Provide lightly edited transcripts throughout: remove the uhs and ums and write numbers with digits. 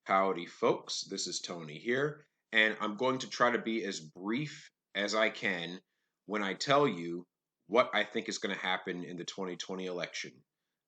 Howdy, folks. This is Tony here, and I'm going to try to be as brief as I can when I tell you what I think is going to happen in the 2020 election.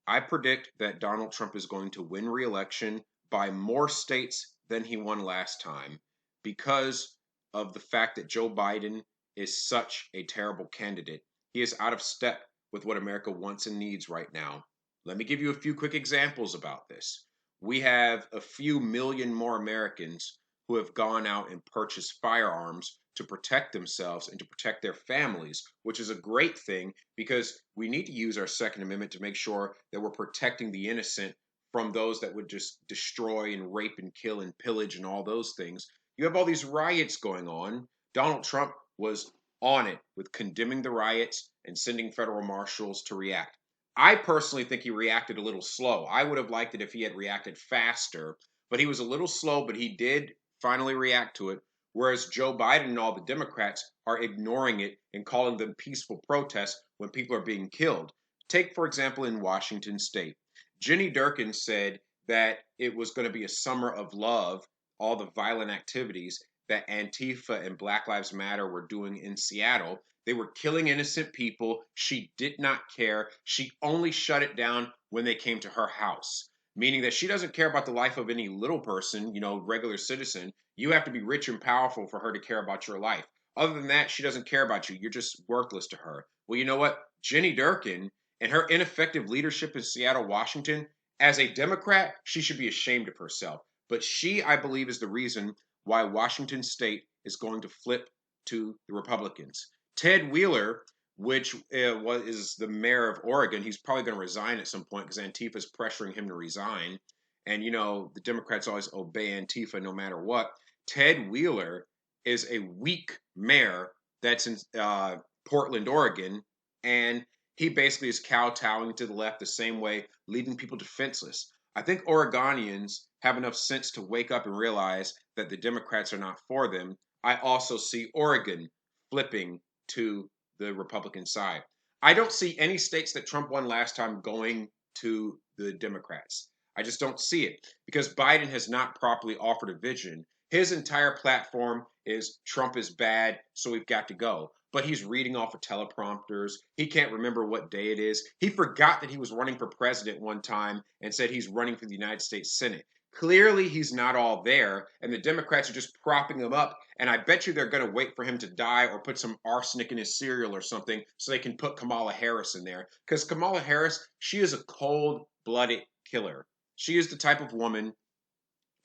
I predict that Donald Trump is going to win re-election by more states than he won last time because of the fact that Joe Biden is such a terrible candidate. He is out of step with what America wants and needs right now. Let me give you a few quick examples about this. We have a few million more Americans who have gone out and purchased firearms to protect themselves and to protect their families, which is a great thing because we need to use our Second Amendment to make sure that we're protecting the innocent from those that would just destroy and rape and kill and pillage and all those things. You have all these riots going on. Donald Trump was on it with condemning the riots and sending federal marshals to react. I personally think he reacted a little slow. I would have liked it if he had reacted faster, but he was a little slow, but he did finally react to it. Whereas Joe Biden and all the Democrats are ignoring it and calling them peaceful protests when people are being killed. Take, for example, in Washington state. Jenny Durkin said that it was going to be a summer of love, all the violent activities that Antifa and Black Lives Matter were doing in Seattle. They were killing innocent people. She did not care. She only shut it down when they came to her house, meaning that she doesn't care about the life of any little person, regular citizen. You have to be rich and powerful for her to care about your life. Other than that, she doesn't care about you. You're just worthless to her. Well, you know what? Jenny Durkin and her ineffective leadership in Seattle, Washington, as a Democrat, she should be ashamed of herself. But she, I believe, is the reason why Washington state is going to flip to the Republicans. Ted Wheeler, which is the mayor of Oregon, he's probably going to resign at some point because Antifa is pressuring him to resign. And, the Democrats always obey Antifa no matter what. Ted Wheeler is a weak mayor that's in Portland, Oregon. And he basically is kowtowing to the left the same way, leaving people defenseless. I think Oregonians have enough sense to wake up and realize that the Democrats are not for them. I also see Oregon flipping to the Republican side. I don't see any states that Trump won last time going to the Democrats. I just don't see it because Biden has not properly offered a vision. His entire platform is Trump is bad, so we've got to go. But he's reading off of teleprompters. He can't remember what day it is. He forgot that he was running for president one time and said he's running for the United States Senate. Clearly, he's not all there, and the Democrats are just propping him up. And I bet you they're going to wait for him to die or put some arsenic in his cereal or something so they can put Kamala Harris in there. Because Kamala Harris, she is a cold blooded killer. She is the type of woman.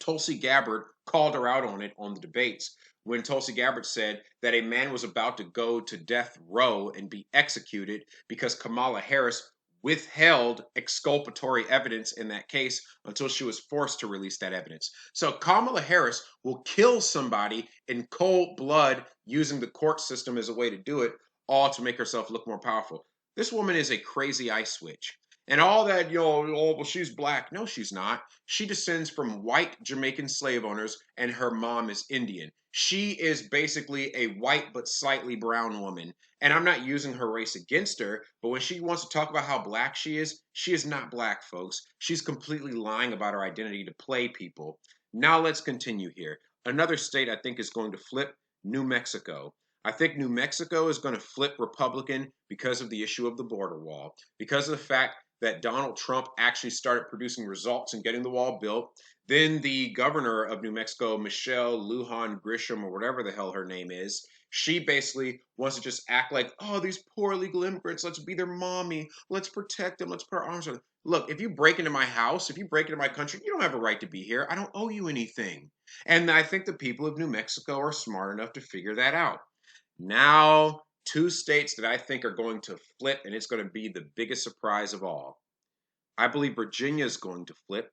Tulsi Gabbard called her out on it on the debates when Tulsi Gabbard said that a man was about to go to death row and be executed because Kamala Harris withheld exculpatory evidence in that case until she was forced to release that evidence. So Kamala Harris will kill somebody in cold blood using the court system as a way to do it, all to make herself look more powerful. This woman is a crazy ice switch. And all that, oh, well, she's black. No, she's not. She descends from white Jamaican slave owners, and her mom is Indian. She is basically a white but slightly brown woman. And I'm not using her race against her, but when she wants to talk about how black she is not black, folks. She's completely lying about her identity to play people. Now let's continue here. Another state I think is going to flip, New Mexico. I think New Mexico is going to flip Republican because of the issue of the border wall, because of the fact that Donald Trump actually started producing results and getting the wall built. Then the governor of New Mexico, Michelle Lujan Grisham, or whatever the hell her name is, she basically wants to just act like, oh, these poor illegal immigrants, let's be their mommy, let's protect them, let's put our arms on them. Look, if you break into my house, if you break into my country, you don't have a right to be here. I don't owe you anything. And I think the people of New Mexico are smart enough to figure that out. Now, two states that I think are going to flip, and it's going to be the biggest surprise of all. I believe Virginia is going to flip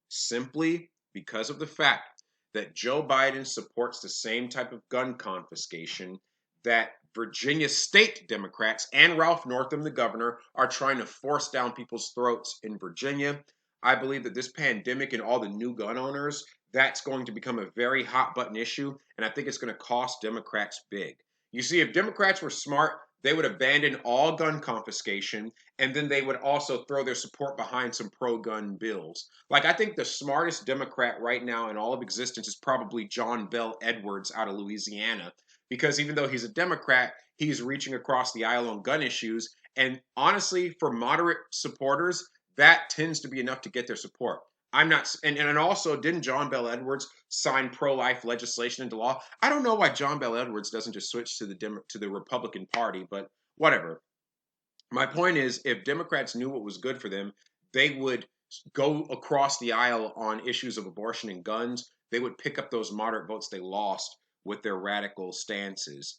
simply because of the fact that Joe Biden supports the same type of gun confiscation that Virginia state Democrats and Ralph Northam, the governor, are trying to force down people's throats in Virginia. I believe that this pandemic and all the new gun owners, that's going to become a very hot button issue, and I think it's going to cost Democrats big. You see, if Democrats were smart, They would abandon all gun confiscation, and then they would also throw their support behind some pro-gun bills. Like, I think the smartest Democrat right now in all of existence is probably John Bel Edwards out of Louisiana, because even though he's a Democrat, he's reaching across the aisle on gun issues. And honestly, for moderate supporters, that tends to be enough to get their support. I'm not, and also, didn't John Bel Edwards sign pro-life legislation into law? I don't know why John Bel Edwards doesn't just switch to the Republican Party, but whatever. My point is, if Democrats knew what was good for them, they would go across the aisle on issues of abortion and guns. They would pick up those moderate votes they lost with their radical stances.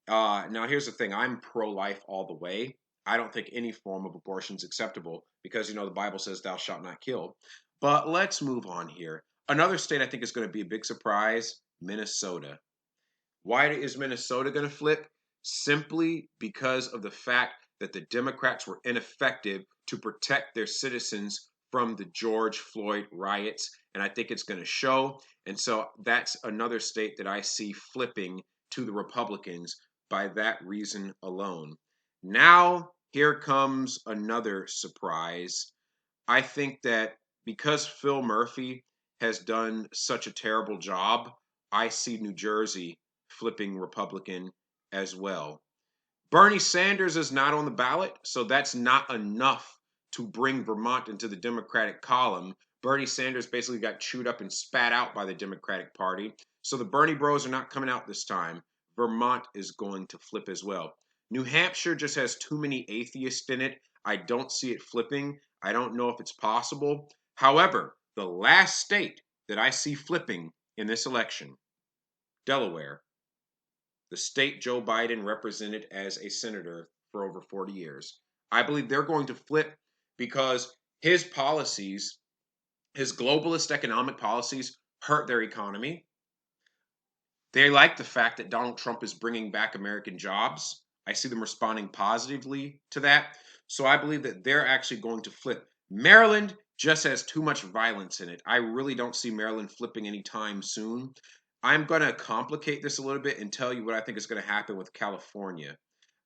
Now, here's the thing: I'm pro-life all the way. I don't think any form of abortion is acceptable because the Bible says, "Thou shalt not kill." But let's move on here. Another state I think is going to be a big surprise: Minnesota. Why is Minnesota going to flip? Simply because of the fact that the Democrats were ineffective to protect their citizens from the George Floyd riots. And I think it's going to show. And so that's another state that I see flipping to the Republicans by that reason alone. Now, here comes another surprise. I think that because Phil Murphy has done such a terrible job, I see New Jersey flipping Republican as well. Bernie Sanders is not on the ballot, so that's not enough to bring Vermont into the Democratic column. Bernie Sanders basically got chewed up and spat out by the Democratic Party. So the Bernie bros are not coming out this time. Vermont is going to flip as well. New Hampshire just has too many atheists in it. I don't see it flipping. I don't know if it's possible. However, the last state that I see flipping in this election, Delaware, the state Joe Biden represented as a senator for over 40 years. I believe they're going to flip because his policies, his globalist economic policies, hurt their economy. They like the fact that Donald Trump is bringing back American jobs. I see them responding positively to that. So I believe that they're actually going to flip. Maryland just has too much violence in it. I really don't see Maryland flipping anytime soon. I'm going to complicate this a little bit and tell you what I think is going to happen with California.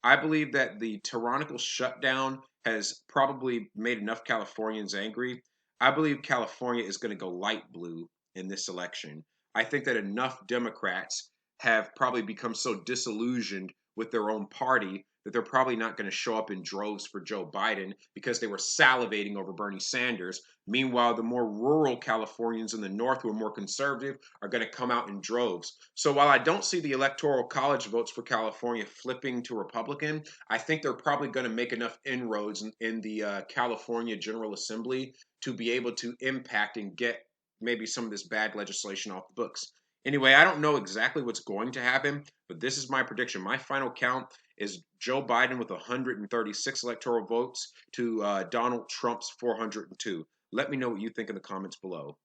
I believe that the tyrannical shutdown has probably made enough Californians angry. I believe California is going to go light blue in this election. I think that enough Democrats have probably become so disillusioned with their own party that they're probably not going to show up in droves for Joe Biden because they were salivating over Bernie Sanders. Meanwhile, the more rural Californians in the north who are more conservative are going to come out in droves. So while I don't see the Electoral College votes for California flipping to Republican, I think they're probably going to make enough inroads in the California General Assembly to be able to impact and get maybe some of this bad legislation off the books. Anyway, I don't know exactly what's going to happen, but this is my prediction. My final count is Joe Biden with 136 electoral votes to Donald Trump's 402. Let me know what you think in the comments below.